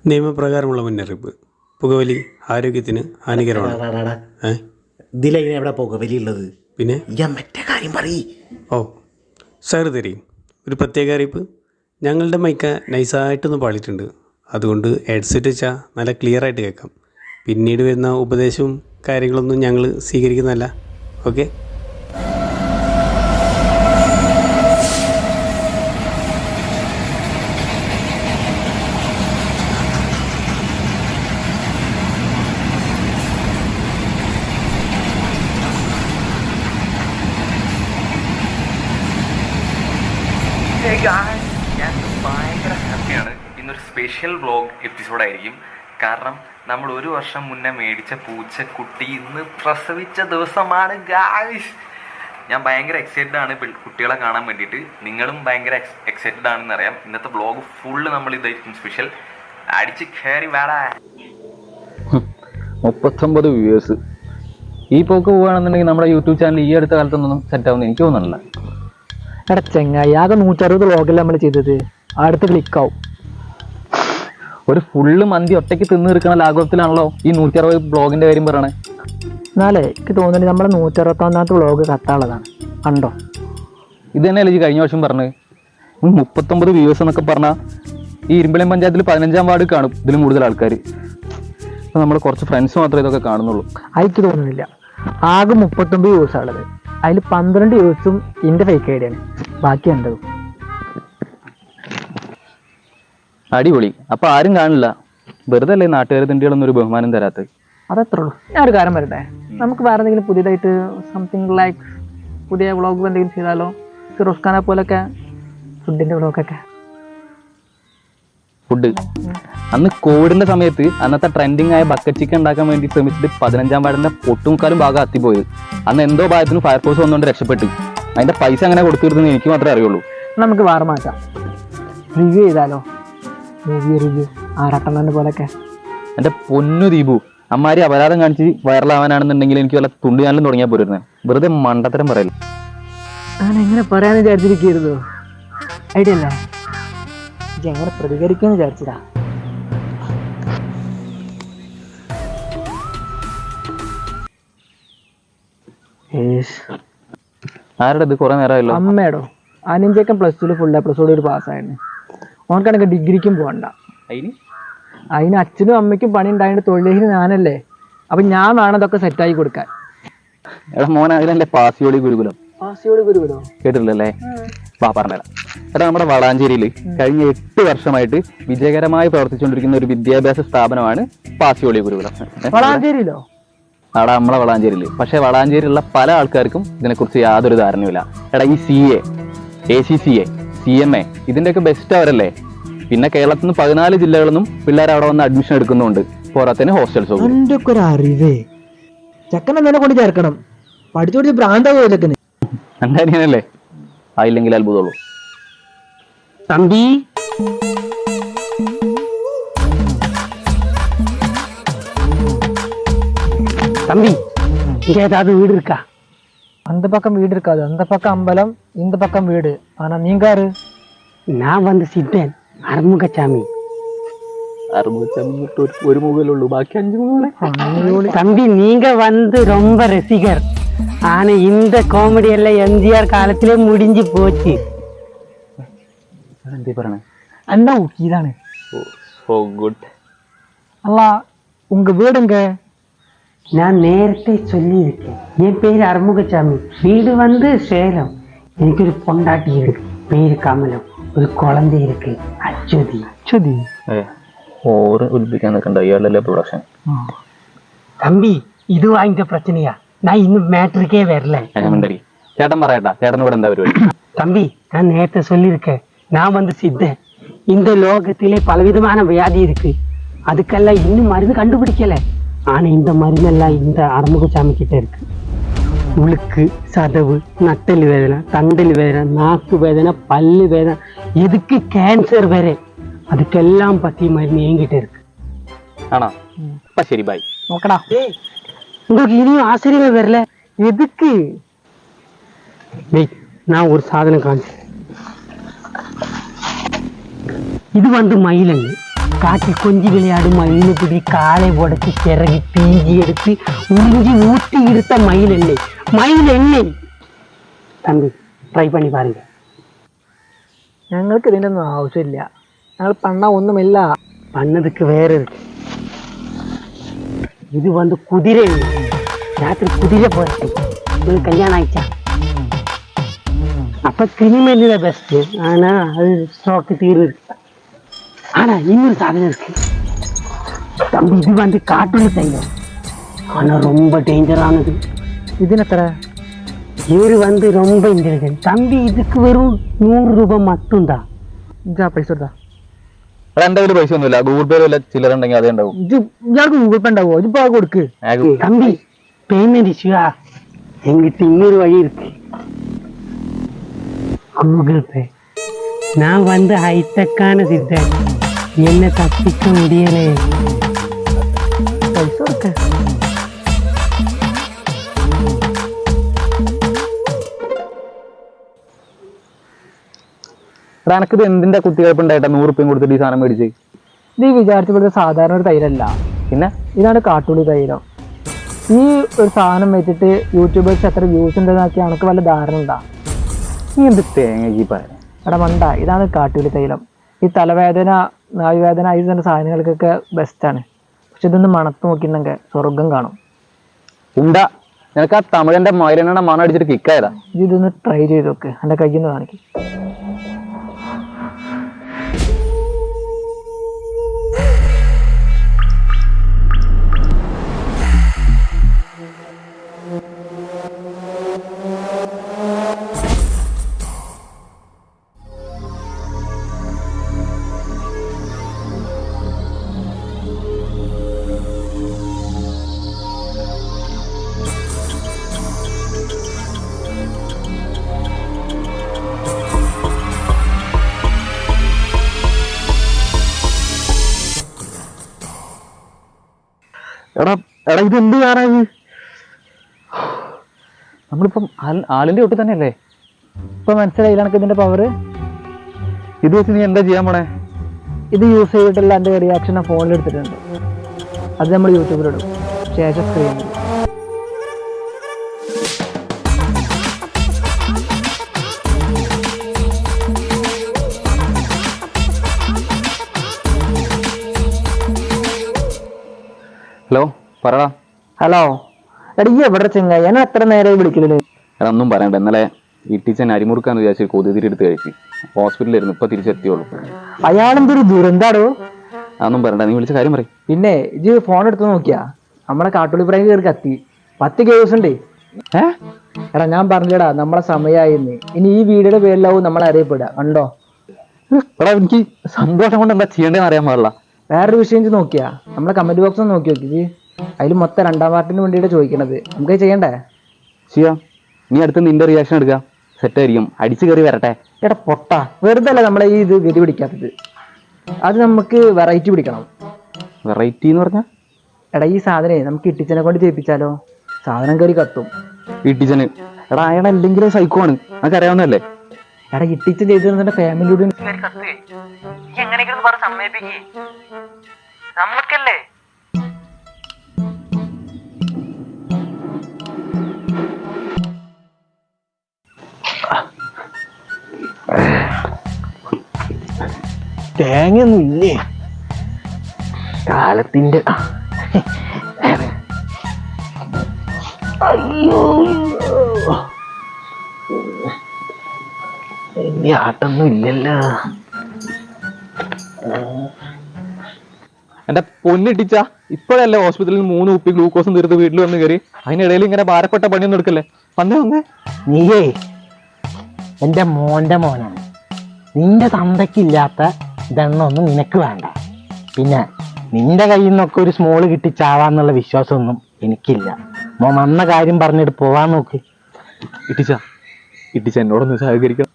നിയമപ്രകാരമുള്ള മുന്നറിയിപ്പ്. പുകവലി ആരോഗ്യത്തിന് ഹാനികരമാണ്. ഇതിലെങ്ങനെ എവിടെ പുകവലി ഉള്ളത്? പിന്നെ മറ്റേ കാര്യം പറയ്. ഓ സാർ തരും ഒരു പ്രത്യേക അറിയിപ്പ്. ഞങ്ങളുടെ മൈക്ക നൈസായിട്ടൊന്ന് പാളിയിട്ടുണ്ട്. അതുകൊണ്ട് ഹെഡ്സെറ്റ് വെച്ചാൽ നല്ല ക്ലിയർ ആയിട്ട് കേൾക്കാം. പിന്നീട് വരുന്ന ഉപദേശവും കാര്യങ്ങളൊന്നും ഞങ്ങൾ സ്വീകരിക്കുന്നതല്ല. ഓക്കെ. ഞാൻ ഭയങ്കര ഹാപ്പിയാണ്. ഇന്നൊരു സ്പെഷ്യൽ വ്ളോഗ് എപ്പിസോഡായിരിക്കും. കാരണം നമ്മൾ 1 വർഷം മുന്നേ മേടിച്ച പൂച്ചക്കുട്ടി ഇന്ന് പ്രസവിച്ച ദിവസമാണ് ഗായ്സ്. ഞാൻ ഭയങ്കര എക്സൈറ്റഡ് ആണ് കുട്ടികളെ കാണാൻ വേണ്ടിയിട്ട്. നിങ്ങളും ഭയങ്കര എക്സൈറ്റഡ് ആണെന്ന് അറിയാം. ഇന്നത്തെ വ്ളോഗ് ഫുള്ള് നമ്മൾ ഇതായിരിക്കും സ്പെഷ്യൽ. അടിച്ച് കയറി വേടാ. 39 വ്യൂവേഴ്സ്. ഈ പോക്ക് പോവുകയാണെന്നുണ്ടെങ്കിൽ നമ്മുടെ യൂട്യൂബ് ചാനൽ ഈ അടുത്ത കാലത്തൊന്നും സെറ്റ് ആവുമെന്ന് എനിക്ക് തോന്നുന്നില്ല. എടാ ചെങ്ങായി, ആകെ 160 വ്ളോഗല്ലേ നമ്മൾ ചെയ്തത്. അടുത്ത് ക്ലിക്കാവും. ഒരു ഫുള്ള് മന്തി ഒറ്റയ്ക്ക് തിന്നു തീർക്കുന്ന ലാഘവത്തിലാണല്ലോ ഈ 160 ബ്ലോഗിന്റെ കാര്യം പറയണേ. എന്നാലേ എനിക്ക് തോന്നുന്നത് നമ്മളെ 161ാമത്തെ വ്ളോഗ് കത്താനുള്ളതാണ്. കണ്ടോ? ഇത് തന്നെയല്ലേ ഈ കഴിഞ്ഞ വർഷം പറഞ്ഞത്. 39 വ്യൂവേഴ്സ് എന്നൊക്കെ പറഞ്ഞാൽ ഈ ഇരുമ്പലം പഞ്ചായത്തിൽ 15ാം വാർഡ് കാണും ഇതിലും കൂടുതൽ ആൾക്കാർ. അപ്പം നമ്മൾ കുറച്ച് ഫ്രണ്ട്സ് മാത്രമേ ഇതൊക്കെ കാണുന്നുള്ളൂ. എനിക്ക് തോന്നുന്നില്ല. ആകെ 39 വ്യൂസ് ഉള്ളത്. അതിൽ 12 വ്യൂസും എൻ്റെ ഫേക്ക് ഐഡിയാണ്. ബാക്കി ഉണ്ടത് അടിപൊളി. അപ്പൊ ആരും കാണില്ല. വെറുതെ അല്ലേ നാട്ടുകാർ തിണ്ടികളൊന്നും ഒരു ബഹുമാനം തരാത്തത്. അതത്രേ ഉള്ളൂ. ഞാൻ ഒരു കാര്യം പറയട്ടെ, നമുക്ക് വേറെ എന്തെങ്കിലും പുതിയതായിട്ട് സംതിങ് ലൈക്ക് പുതിയ വ്ളോഗ് എന്തെങ്കിലും ചെയ്താലോ? ഫിറോസ് ഖാനെ പോലൊക്കെ ഫുഡിന്റെ വ്ളോഗൊക്കെ. ഫുഡ് അന്ന് കോവിഡിന്റെ സമയത്ത് അന്നത്തെ ട്രെൻഡിങ് ആയ ബക്കറ്റ് ചിക്കൻ ഉണ്ടാക്കാൻ വേണ്ടി ശ്രമിച്ചിട്ട് 15ാം വാർഡിന്റെ ഒട്ടുമുക്കാലും ഭാഗം അത്തിപ്പോയത്. അന്ന് എന്തോ ഭാഗത്തിന് ഫയർഫോഴ്സ് വന്നുകൊണ്ട് രക്ഷപ്പെട്ടു. അതിന്റെ പൈസ അങ്ങനെ കൊടുത്തിരുന്നത് എനിക്ക് മാത്രമേ അറിയുള്ളൂ. നമുക്ക് വേറെ മാറ്റാം. റിവ്യൂ ചെയ്താലോ? റിവ്യൂ ആറട്ടണ്ണന്റെ പോലൊക്കെ. എന്റെ പൊന്നു ദീപു, അമ്മാരി അപരാധം കാണിച്ച് വൈറലാവാനാണെന്നുണ്ടെങ്കിൽ എനിക്ക് വല്ല തുണ്ട് ചാനലും തുടങ്ങിയാൽ പോരുന്നേ. വെറുതെ മണ്ടത്തരം പറയല്ലോ. ഞാൻ എങ്ങനെ പറയാന്ന് വിചാരിച്ചിരിക്കരുതോ? ഐഡിയ അല്ലേ? എങ്ങനെ പ്രതികരിക്കുമെന്ന് വിചാരിച്ചതാ. ആരുടെ ഇത് കുറെ നേരമല്ലോ? അമ്മേടോ. അനിഞ്ചേക്കൻ +2 ഫുൾ എപ്പിസോഡ് ഒരു പാസ്സായിരുന്നു. ഓനക്കാണെങ്കിൽ ഡിഗ്രിക്കും പോകണ്ട. അതിന് അച്ഛനും അമ്മയ്ക്കും പണി ഉണ്ടായിട്ട് തൊഴിലേഹിന് ഞാനല്ലേ. അപ്പൊ ഞാൻ വേണം ഇതൊക്കെ സെറ്റായി കൊടുക്കാൻ. എടാ മോൻ അതിലല്ലേ പാസിയോളി ഗുരുകുലം കേട്ടിട്ടില്ലല്ലേ? വാ പറഞ്ഞുതരാം. എടാ നമ്മുടെ വളാഞ്ചേരിയിൽ കഴിഞ്ഞ 8 വർഷമായിട്ട് വിജയകരമായി പ്രവർത്തിച്ചുകൊണ്ടിരിക്കുന്ന ഒരു വിദ്യാഭ്യാസ സ്ഥാപനമാണ് പാസിയോളി ഗുരുകുലം. വളാഞ്ചേരിയിലോ? അവിടെ നമ്മളെ വളാഞ്ചേരിയിൽ. പക്ഷെ വളാഞ്ചേരിയിലുള്ള പല ആൾക്കാർക്കും ഇതിനെക്കുറിച്ച് യാതൊരു ധാരണയില്ല. എടാ ഈ CA, ACCA, CMA ഇതിന്റെയൊക്കെ ബെസ്റ്റ് അവരല്ലേ. പിന്നെ കേരളത്തിൽ നിന്ന് 14 ജില്ലകളിൽ നിന്നും പിള്ളേർ അവിടെ വന്ന് അഡ്മിഷൻ എടുക്കുന്നുണ്ട്. പോരാത്തതിന് ഹോസ്റ്റൽ സൗകര്യം. അറിവേ ചെക്കനെ തന്നെ കൊണ്ട് ചേർക്കണം. പഠിച്ചു ഭ്രാന്താവൂലേ? എന്തായാലേ ആയില്ലെങ്കിൽ അത്ഭുതമുള്ളൂ. തമ്പി தம்பி இங்க ஏதாவது வீடு இருக்கா? அந்த பக்கம் வீடு இருக்காது. அந்த பக்கம் அம்பலம், இந்த பக்கம் வீடு. ஆனா நீங்க யாரு? நான் வந்து சித்தன் அருமுகசாமி. ഒരു മുകളിലുള്ളൂ, ബാക്കി 5 മുകളിൽ. தம்பி நீங்க வந்து ரொம்ப ரசிகர். ஆனா இந்த காமெடி எல்லாம் MGR காலத்திலே முடிஞ்சு போச்சு. എന്തേ പറയണേ? அண்ணா ஊக்கிதானே. ഓ ഗുഡ്. அல்ல உங்க வீடுங்க? நான் நேரத்தை சொல்லியிருக்கேன். என் பேர் அருமுகசாமி. வீடு வந்து சேலம். எனக்கு ஒரு பொண்டாட்டி இருக்கு, பேரு கமலம். ஒரு குழந்தை இருக்கு, அச்சுதி. அச்சுதி ഓറ് ഉൽപ്പിക്കാൻ നിൽക്കണ്ട, ഇയാളല്ലേ പ്രൊഡക്ഷൻ. தம்பி இதுவா இந்த பிரச்சனையா? நான் இன்னும் மேட்ருக்கே வரல. ചേട്ടൻ പറയട്ടാ, ചേട്ടൻ ഇവിടെ എന്താ പരിപാടി? தம்பி நான் நேரத்தை சொல்லியிருக்கேன். நான் வந்து சித்தன். இந்த லோகத்திலே பலவிதமான வியாதி இருக்கு. அதுக்கெல்லாம் இன்னும் மருந்து கண்டுபிடிக்கல. ஆனா இந்த மருந்தெல்லாம் இந்த அருமுகசாமி கிட்ட இருக்கு. உளுக்கு, சதவு, நட்டல் வேதனை, தண்டல் வேதனை, நாக்கு வேதனை, பல்லு வேதனை, எதுக்கு கேன்சர் வேற, அதுக்கெல்லாம் பத்தி மருந்து என்கிட்ட இருக்கு. ആണോ? അപ്പൊ ശരി, ബൈ. നോക്കടാ. உங்களுக்கு இனியும் ஆசிரியர்கள் வரல. எதுக்கு? நான் ஒரு சாதனை காமிச்சேன். இது வந்து மயிலங்க. കാട്ടിൽ കൊഞ്ചി വിളയാടും മയിലിനെ പിടി കാളെ ഉടച്ച് ചിറകി പീഞ്ചിയെടുത്ത് ഉറിഞ്ചി ഊട്ടിയെടുത്ത മയിലല്ലേ മയിലെണ്ണെ തമ്പി ട്രൈ പണി പാരുങ്ക. ഞങ്ങൾക്ക് ഇതിൻ്റെ ഒന്നും ആവശ്യമില്ല. ഞങ്ങൾ പണ്ണ ഒന്നുമില്ല. പണ്ണതുക്ക് വേറെ ഇருக்கு. ഇത് വന്ന് കുതിരയാണ്. രാത്രി കുതിര പോരട്ടെ ഇത് കല്യാണം അയച്ച അപ്പൊ ക്രിമിനലിന്റെ ബെസ്റ്റ് ആണാ അത് സ്റ്റോക്ക് തീർന്നു. ஆனா இன்னொரு சாதனை இருக்கு தம்பி. இது வந்து காட்டுல தைலம் ஆனா ரொம்ப டேஞ்சரானது. ഇതിനെത്ര? இவரு வந்து ரொம்ப இன்டெலிஜென்ட் தம்பி. இதுக்கு வெறும் 100 ரூபாய் மட்டும்தான். ഇജാ പൈസ കൊടുത്താ? എന്റെ കയ്യിൽ പൈസ ഒന്നുമില്ല. ഗൂഗിൾ പേ വല്ല ചില്ലറ ഉണ്ടെങ്കിൽ അതേ ഉണ്ടാവും. ഇയാൾക്ക് ഗൂഗിൾ പേ ഉണ്ടാവോ? ഇതിപ്പോ അത് കൊടുക്ക്. தம்பி பேமெண்ட் இஷ்யூவா எங்கிட்ட இன்னொரு வழி இருக்கு. Google Pay. நான் வந்து ஹைடெக்கான சித்தன். என்ன தப்பிக்க முடியலே. പൈസ കൊടുക്ക. എനക്കിത് എന്തിന്റെ കുത്തിവയ്പ്പുണ്ടായിട്ടാ 100 റുപ്യം കൊടുത്തിട്ട് ഈ സാധനം മേടിച്ച്? ഇത് ഈ വിചാരിച്ചപ്പെടുന്ന സാധാരണ ഒരു തൈലല്ല. പിന്നെ ഇതാണ് കാട്ടുള്ളി തൈലം. ഈ ഒരു സാധനം വെച്ചിട്ട് യൂട്യൂബേഴ്സ് എത്ര വ്യൂസ് ഉണ്ടെന്നാക്കി എനിക്ക് വല്ല ധാരണ ഉണ്ടാ? നീ എന്ത് തേങ്ങ ഈ പറയാ? എടാ മണ്ട, ഇതാണ് കാട്ടുള്ളി തൈലം. ഈ തലവേദന, നായുവേദന, ഈ തന്നെ സാധനങ്ങൾക്കൊക്കെ ബെസ്റ്റാണ്. പക്ഷെ ഇതൊന്ന് മണത്ത് നോക്കിയിട്ടുണ്ടെങ്കിൽ സ്വർഗം കാണും. ഉണ്ടാ നിനക്ക് ആ തമിഴന്റെ മൈരനെണ്ണ മണം അടിച്ചിട്ട് കിക്കായതാ. ഇതൊന്ന് ട്രൈ ചെയ്ത് നോക്ക്. എൻ്റെ കയ്യിൽ നിന്ന് കാണിക്കും. എടാ എടാ ഇത് എന്ത് കാണാത്? നമ്മളിപ്പം ആളിന്റെ ഒട്ടി തന്നെയല്ലേ? ഇപ്പൊ മനസ്സിലായില്ല എനിക്ക് ഇതിന്റെ പവർ. ഇത് വെച്ച് നീ എന്താ ചെയ്യാൻ പോണേ? ഇത് യൂസ് ചെയ്തിട്ടുള്ള എൻ്റെ റിയാക്ഷൻ ഫോണിൽ എടുത്തിട്ടുണ്ട്. അത് നമ്മൾ യൂട്യൂബിലിടും. ശേഷം സ്ക്രീനിൽ. ഹലോ പറടാ. ഹലോ എടാ, ഈ എവിടെ ചെങ്ങായി? ഞാൻ അത്ര നേരം വിളിക്കലേ. എടാ ഒന്നും പറയണ്ട. ഇന്നലെ ഇട്ടിച്ചൻ അരിമുറുക്കാന്ന് വിചാരിച്ച് കൊതുതിരി എടുത്ത് കഴിച്ചു. ഹോസ്പിറ്റലിലായിരുന്നു. ഇപ്പൊ തിരിച്ചെത്തിയോളൂ. അയാളെന്തൊരു ദുരന്താടോ. അതൊന്നും പറയണ്ട. നീ വിളിച്ച കാര്യം പറയും. പിന്നെ ഇജ് ഫോൺ എടുത്ത് നോക്കിയാ നമ്മളെ കാട്ടുള്ളി പ്രായം കയറി കത്തി 10 കേസ് ഉണ്ടേ. എടാ ഞാൻ പറഞ്ഞടാ നമ്മളെ സമയമായിരുന്നു. ഇനി ഈ വീഡിയോയുടെ പേരിലാവും നമ്മളെ അറിയപ്പെടുക. കണ്ടോ? എടാ എനിക്ക് സന്തോഷം കൊണ്ട് എന്താ ചെയ്യേണ്ടതെന്ന് അറിയാൻ പാടില്ല. വേറൊരു വിഷയം നോക്കിയാ നമ്മളെ കമന്റ് ബോക്സ് ഒന്ന് നോക്കി നോക്കി. അതിൽ മൊത്തം 2ാം പാർട്ടിന് വേണ്ടിയിട്ട് ചോദിക്കണത്. നമുക്ക് ചെയ്യണ്ടേ? ചെയ്യാം. നീ അടുത്ത് നിന്റെ റിയാക്ഷൻ എടുക്കുക. സെറ്റായിരിക്കും. അടിച്ചു കയറി വരട്ടെ. എടാ പൊട്ട, വെറുതെ അല്ല നമ്മളെ ഈ ഇത് ഗതി പിടിക്കാത്തത്. അത് നമുക്ക് വെറൈറ്റി പിടിക്കണം. വെറൈറ്റി എന്ന് പറഞ്ഞാൽ? എടാ ഈ സാധനേ നമുക്ക് ഇട്ടിച്ചനെ കൊണ്ട് ചെയ്യിപ്പിച്ചാലോ? സാധനം കയറി കത്തും. ഇട്ടിച്ചന് എടാ അയാൾ എന്തെങ്കിലും സൈക്കോ ആണ്. നമുക്ക് അറിയാവുന്നല്ലേ? എടാ ഇട്ടിച്ചൻ ചെയ്തിരുന്ന ഫാമിലിയോട് നമുക്കല്ലേ. തേങ്ങയൊന്നും ഇല്ലേ കാലത്തിന്റെ? അയ്യോ എന്റെ ആട്ടൊന്നും ഇല്ലല്ലോ. എന്റെ പൊന്നിട്ടിച്ച ഇപ്പോഴല്ലേ ഹോസ്പിറ്റലിൽ 3 കുപ്പി ഗ്ലൂക്കോസും തീർത്ത് വീട്ടിൽ വന്ന് കയറി. അതിനിടയിൽ ഇങ്ങനെ ഭാരപ്പെട്ട പണിയൊന്നും എടുക്കല്ലേ. വന്നേ നീയേ എന്റെ മോന്റെ മോനാണ്. നിന്റെ തന്തയ്ക്കില്ലാത്ത ഇതെണ്ണൊന്നും നിനക്ക് വേണ്ട. പിന്നെ നിന്റെ കയ്യിൽ നിന്നൊക്കെ ഒരു സ്മോള് കിട്ടി ചാവാന്നുള്ള വിശ്വാസമൊന്നും എനിക്കില്ല. മോൻ വന്ന കാര്യം പറഞ്ഞിട്ട് പോവാൻ നോക്ക്. ഇട്ടിച്ച എന്നോടൊന്ന് സഹകരിക്കണം.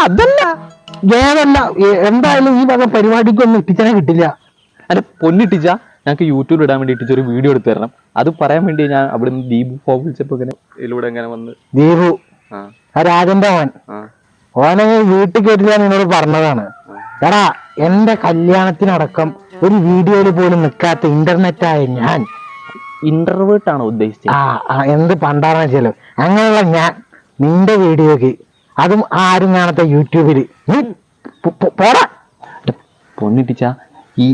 അതല്ല ഏതല്ല എന്തായാലും ഈ വക പരിപാടിക്കൊന്നും ഇട്ടിച്ചനെ കിട്ടില്ല. എന്റെ പൊന്നിട്ടിച്ച ഞങ്ങൾക്ക് യൂട്യൂബിൽ ഇടാൻ വേണ്ടി ഇട്ടിച്ച ഒരു വീഡിയോ എടുത്തു തരണം. അത് പറയാൻ വേണ്ടി ഞാൻ അവിടെ നിന്ന് ദീപു ഫോം വിളിച്ചപ്പോ ഇങ്ങനെ ഇതിലൂടെ എങ്ങനെ വന്ന്. ദീപു ആ രാജന്റെ മോൻ. ഓനെ വീട്ടിൽ കയറ്റില്ല നിന്നോട് പറഞ്ഞതാണ്. എടാ എന്റെ കല്യാണത്തിനടക്കം ഒരു വീഡിയോയിൽ പോലും നിൽക്കാത്ത ഇന്റർനെറ്റായ ഞാൻ ഇന്റർവേർട്ട് ആണോ ഉദ്ദേശിച്ചത്? എന്ത് പണ്ടാണെന്ന് വെച്ചാലോ അങ്ങനെയുള്ള ഞാൻ നിന്റെ വീഡിയോക്ക് അതും ആരും കാണാത്ത യൂട്യൂബില് പോടാ. പൊന്നിട്ടിച്ച ഈ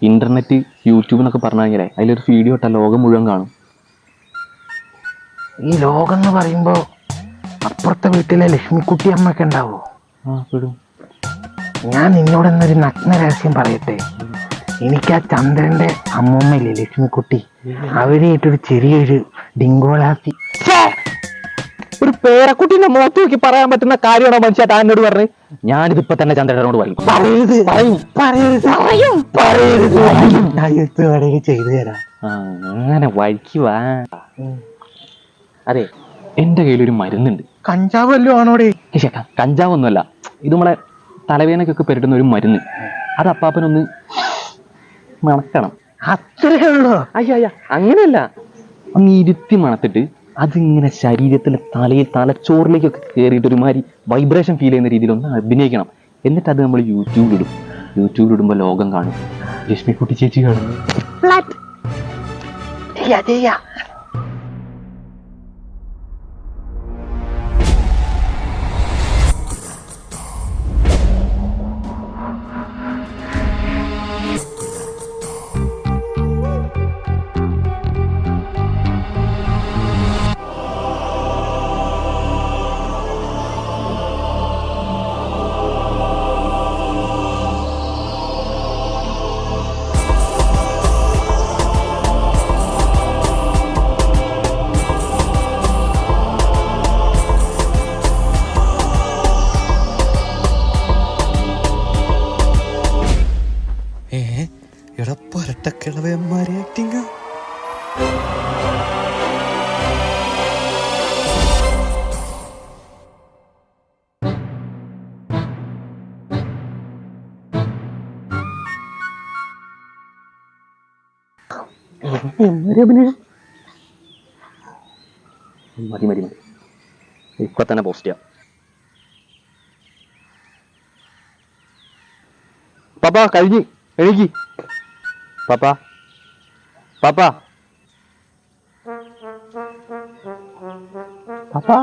ഇന്റർനെറ്റ് യൂട്യൂബ് എന്നൊക്കെ പറഞ്ഞു കഴിഞ്ഞാലേ അതിലൊരു വീഡിയോ ഇട്ടാൽ ലോകം മുഴുവൻ കാണും. ഈ ലോകം എന്ന് പറയുമ്പോ അപ്പുറത്തെ വീട്ടിലെ ലക്ഷ്മിക്കുട്ടി അമ്മയൊക്കെ ഉണ്ടാവോ? ഞാൻ നിന്നോട് എന്നൊരു നഗ്ന രഹസ്യം പറയട്ടെ. എനിക്ക് ആ ചന്ദ്രന്റെ അമ്മൂമ്മയില്ലേ ലക്ഷ്മിക്കുട്ടി, അവരായിട്ടൊരു ചെറിയൊരു ഡിങ്കോളാസി. ഒരു പേരക്കുട്ടീന്റെ മുഖത്ത് നോക്കി പറയാൻ പറ്റുന്ന കാര്യമാണോ മനുഷ്യ താൻ എന്നോട് പറഞ്ഞു? ഞാനിതിപ്പോ തന്നെ ചന്ദ്രനോട് പറയും. ചെയ്തു തരാം. അങ്ങനെ വഴിക്ക് വാ. അതെ, എന്റെ കയ്യിലൊരു മരുന്നുണ്ട്. കഞ്ചാവ് വല്ലതും ആണോടെ? കഞ്ചാവൊന്നുമല്ല, ഇത് നമ്മളെ തലവേദനക്കൊക്കെ പെരട്ടുന്ന ഒരു മരുന്ന്. അത് അപ്പാപ്പനൊന്ന് മണക്കണം. അത്രേ ഉള്ളൂ? അയ്യ അങ്ങനെയല്ല, ഒന്ന് ഇരുത്തി മണത്തിട്ട് അതിങ്ങനെ ശരീരത്തിലെ തലയിൽ തലച്ചോറിലേക്കൊക്കെ കയറിയിട്ട് ഒരുമാതിരി വൈബ്രേഷൻ ഫീൽ ചെയ്യുന്ന രീതിയിൽ ഒന്ന് അഭിനയിക്കണം. എന്നിട്ട് അത് നമ്മൾ യൂട്യൂബിലിടും. യൂട്യൂബിലിടുമ്പോൾ ലോകം കാണും, ലക്ഷ്മിക്കുട്ടി ചേച്ചി കാണും. പൊരട്ടക്കിളവന്മാരെ ആക്ടിങ്. മതി മതി മതി, ഇപ്പൊ തന്നെ പോസ്റ്റ് ചെയ്യാം. പാപ്പാ കഴിഞ്ഞ് എഴുതി. പാപ്പാ പാപ്പാ പാപ്പാ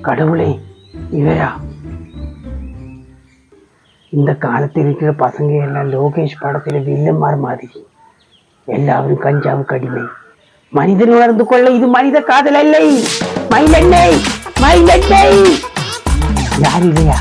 கடவுளே, இவையா இந்த காலத்தில் இருக்கிற பசங்க எல்லாம் லோகேஷ் படத்தில் வில்லன்மார் மாதிரி எல்லாரும் கஞ்சாவுக்கு அடிமை. மனிதன் உணர்ந்து கொள்ள இது மனித காதல் அல்லை. மயிலெண்ணெய் மயிலெண்ணெய். யார் இல்லையா?